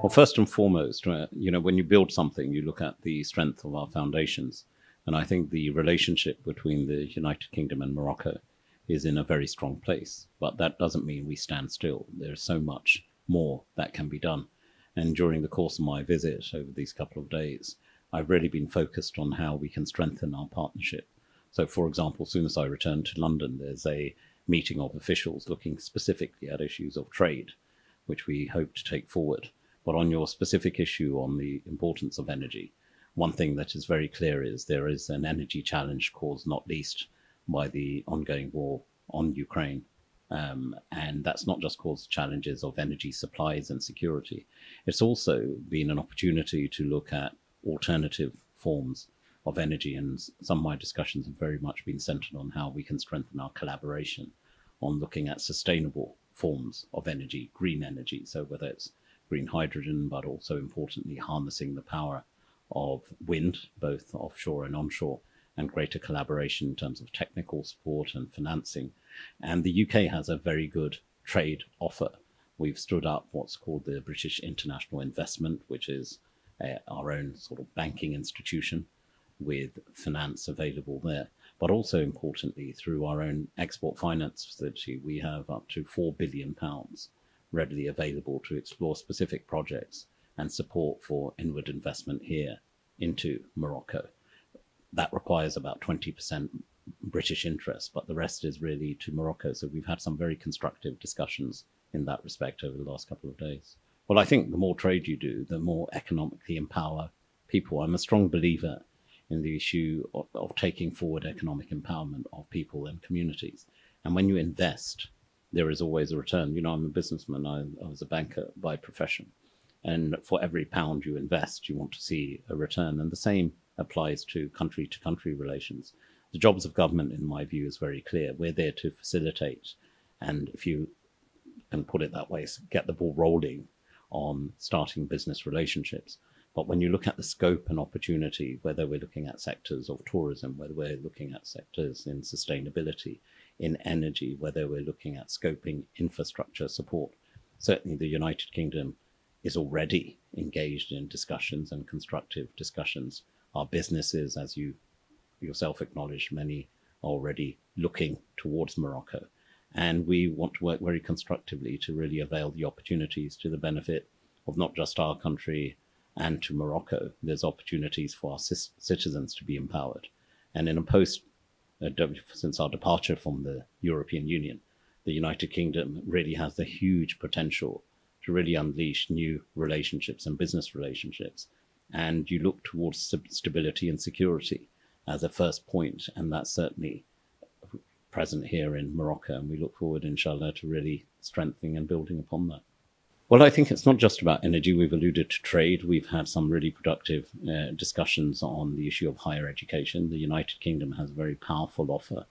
Well, first and foremost, when you build something, you look at the strength of our foundations. And I think the relationship between the United Kingdom and Morocco is in a very strong place. But that doesn't mean we stand still. There's so much more that can be done. And during the course of my visit over these couple of days, I've really been focused on how we can strengthen our partnership. So, for example, as soon as I return to London, there's a meeting of officials looking specifically at issues of trade, which we hope to take forward. But on your specific issue on the importance of energy, one thing that is very clear is there is an energy challenge caused not least by the ongoing war on Ukraine. And that's not just caused challenges of energy supplies and security. It's also been an opportunity to look at alternative forms of energy. And some of my discussions have very much been centered on how we can strengthen our collaboration on looking at sustainable forms of energy, green energy. So whether it's green hydrogen, but also importantly, harnessing the power of wind, both offshore and onshore, and greater collaboration in terms of technical support and financing. And the UK has a very good trade offer. We've stood up what's called the British International Investment, which is our own sort of banking institution with finance available there. But also importantly, through our own export finance facility, we have up to £4 billion readily available to explore specific projects and support for inward investment here into Morocco. That requires about 20% British interest, but the rest is really to Morocco. So we've had some very constructive discussions in that respect over the last couple of days. Well, I think the more trade you do, the more economically empower people. I'm a strong believer in the issue of taking forward economic empowerment of people and communities. And when you invest, there is always a return. I'm a businessman. I was a banker by profession. And for every pound you invest, you want to see a return. And the same applies to country relations. The jobs of government, in my view, is very clear. We're there to facilitate, and if you can put it that way, get the ball rolling on starting business relationships. But when you look at the scope and opportunity, whether we're looking at sectors of tourism, whether we're looking at sectors in sustainability, in energy, whether we're looking at scoping infrastructure support, certainly the United Kingdom is already engaged in discussions and constructive discussions. Our businesses, as you yourself acknowledged, many are already looking towards Morocco. And we want to work very constructively to really avail the opportunities to the benefit of not just our country and to Morocco. There's opportunities for our citizens to be empowered. And in a since our departure from the European Union, the United Kingdom really has the huge potential to really unleash new relationships and business relationships. And you look towards stability and security as a first point, and that's certainly present here in Morocco. And we look forward, inshallah, to really strengthening and building upon that. Well, I think it's not just about energy. We've alluded to trade. We've had some really productive discussions on the issue of higher education. The United Kingdom has a very powerful offer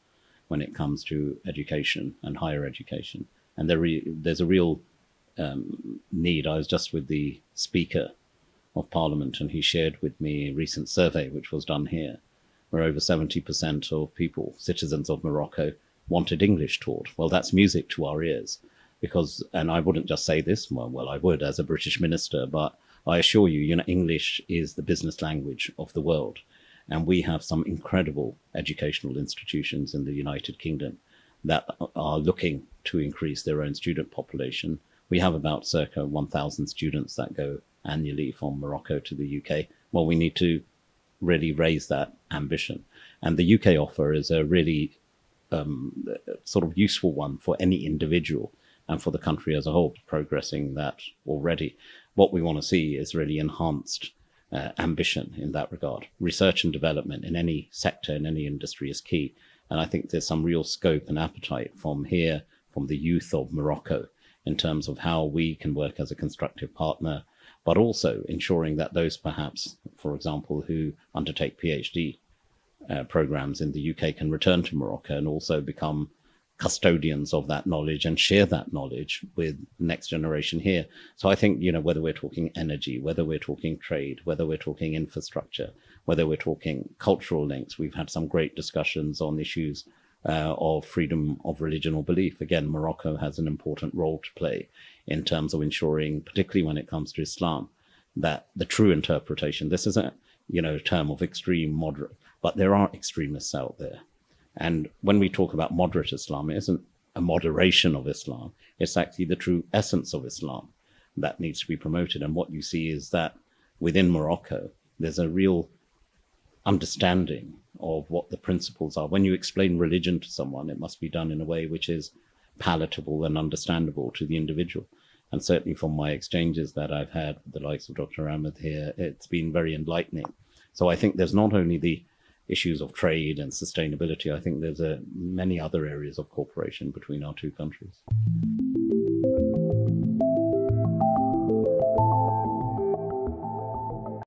when it comes to education and higher education. And there's a real need. I was just with the Speaker of Parliament, and he shared with me a recent survey which was done here, where over 70% of people, citizens of Morocco, wanted English taught. Well, that's music to our ears. Because, and I wouldn't just say this, well, I would as a British minister, but I assure you, English is the business language of the world. And we have some incredible educational institutions in the United Kingdom that are looking to increase their own student population. We have about circa 1,000 students that go annually from Morocco to the UK. Well, we need to really raise that ambition. And the UK offer is a really sort of useful one for any individual and for the country as a whole, progressing that already. What we want to see is really enhanced ambition in that regard. Research and development in any sector, in any industry is key. And I think there's some real scope and appetite from here, from the youth of Morocco, in terms of how we can work as a constructive partner, but also ensuring that those perhaps, for example, who undertake PhD programs in the UK can return to Morocco and also become custodians of that knowledge and share that knowledge with the next generation here. So I think, whether we're talking energy, whether we're talking trade, whether we're talking infrastructure, whether we're talking cultural links, we've had some great discussions on issues of freedom of religion or belief. Again, Morocco has an important role to play in terms of ensuring, particularly when it comes to Islam, that the true interpretation, this is a term of extreme, moderate, but there are extremists out there. And when we talk about moderate Islam, it isn't a moderation of Islam. It's actually the true essence of Islam that needs to be promoted. And what you see is that within Morocco, there's a real understanding of what the principles are. When you explain religion to someone, it must be done in a way which is palatable and understandable to the individual. And certainly from my exchanges that I've had with the likes of Dr. Ahmad here, it's been very enlightening. So I think there's not only the issues of trade and sustainability, I think there's many other areas of cooperation between our two countries.